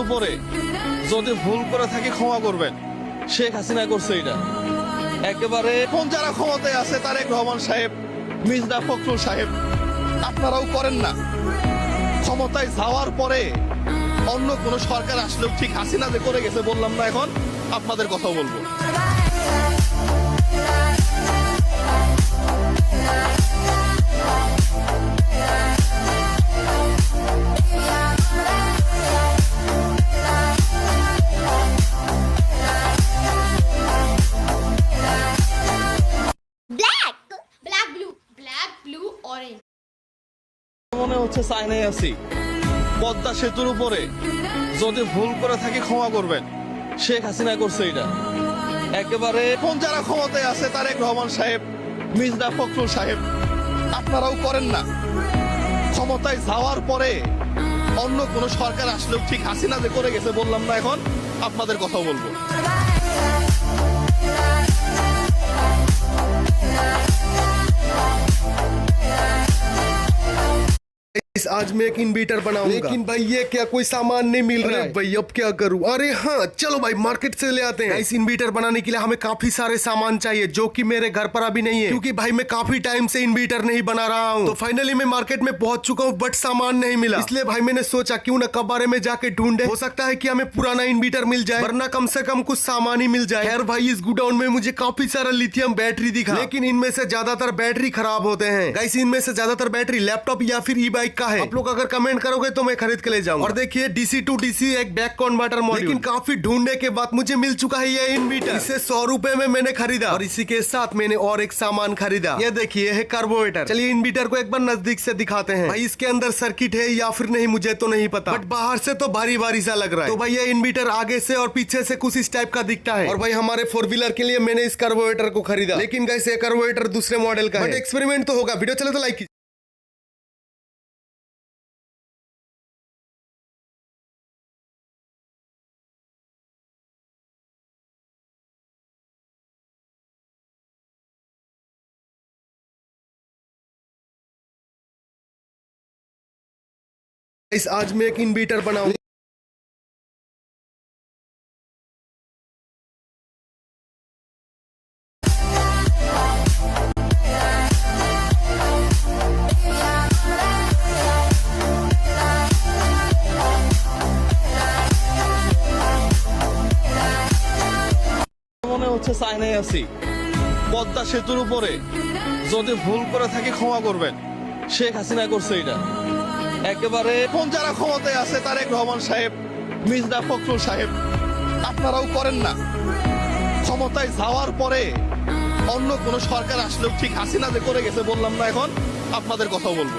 উপরে যদি ভুল করে থাকি ক্ষমা করবেন। শেখ হাসিনা করছে এটা একেবারে। এখন যারা ক্ষমতায় আছে তারেক রহমান সাহেব, মির্জা ফখরুল সাহেব, আপনারাও করেন না। ক্ষমতায় যাওয়ার পরে অন্য কোন সরকার আসলেও ঠিক হাসিনা যে করে গেছে বললাম না, এখন আপনাদের কথা বলবো। মনে হচ্ছে চায়নায় আছি। পদ্মা সেতুর উপরে যদি ভুল করে থাকি ক্ষমা করবেন। শেখ হাসিনা করছে এটা একেবারে। এখন যারা ক্ষমতায় আছে তারেক রহমান সাহেব, মির্জা ফখরুল সাহেব, আপনারাও করেন না। ক্ষমতায় যাওয়ার পরে অন্য কোন সরকার আসলেও ঠিক হাসিনা যে করে গেছে বললাম না, এখন আপনাদের কথা বলবো। आज मैं एक इन्वर्टर बनाऊंगा, लेकिन भाई ये क्या कोई सामान नहीं मिल रहा है भाई, अब क्या करूं? अरे हाँ चलो भाई मार्केट से ले आते हैं। इस इन्वर्टर बनाने के लिए हमें काफी सारे सामान चाहिए जो कि मेरे घर पर अभी नहीं है, क्योंकि भाई मैं काफी टाइम से इन्वर्टर नहीं बना रहा हूँ। तो फाइनली मैं मार्केट में पहुंच चुका हूँ, बट सामान नहीं मिला। इसलिए भाई मैंने सोचा क्यों न कबारे में जाके ढूंढे, हो सकता है कि हमें पुराना इन्वर्टर मिल जाए, वरना कम से कम कुछ सामान ही मिल जाए। खैर भाई इस गोडाउन में मुझे काफी सारा लिथियम बैटरी दिखा, लेकिन इनमें से ज्यादातर बैटरी खराब होते हैं। गाइस इनमें से ज्यादातर बैटरी लैपटॉप या फिर ई बाइक का है। आप लोग अगर कमेंट करोगे तो मैं खरीद के ले जाऊंगा। और देखिए डीसी टू डीसी एक बैक कन्वर्टर मॉड्यूल, लेकिन काफी ढूंढने के बाद मुझे मिल चुका है ये इन्वर्टर। इसे 100 रुपए में मैंने खरीदा, और इसी के साथ मैंने और एक सामान खरीदा। ये देखिए है कार्बोरेटर। चलिए इन्वर्टर को एक बार नजदीक से दिखाते हैं। भाई इसके अंदर सर्किट है या फिर नहीं मुझे तो नहीं पता, बट बाहर से तो भारी भारी सा लग रहा है। तो भाई ये इन्वर्टर आगे से और पीछे से कुछ इस टाइप का दिखता है। और भाई हमारे 4 व्हीलर के लिए मैंने इस कार्बोरेटर को खरीदा, लेकिन गाइस ये कार्बोरेटर दूसरे मॉडल का है, बट एक्सपेरिमेंट तो होगा। वीडियो चले तो लाइक कीजिए। आज मैं एक इन्वर्टर बनाऊंगा। মনে হচ্ছে চায়নায় আছি। পদ্মা সেতুর উপরে যদি ভুল করে থাকি ক্ষমা করবেন। শেখ হাসিনা করছে এটা একেবারে। এখন যারা ক্ষমতায় আছে তারেক রহমান সাহেব, মির্জা ফখরুল সাহেব, আপনারাও করেন না। ক্ষমতায় যাওয়ার পরে অন্য কোন সরকার আসলেও ঠিক হাসিনা যে করে গেছে বললাম না, এখন আপনাদের কথা বলবো।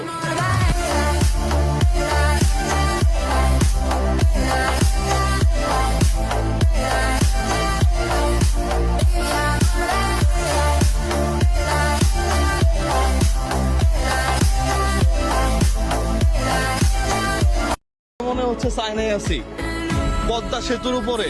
মনে হচ্ছে চায়নায় আছি। পদ্মা সেতুর উপরে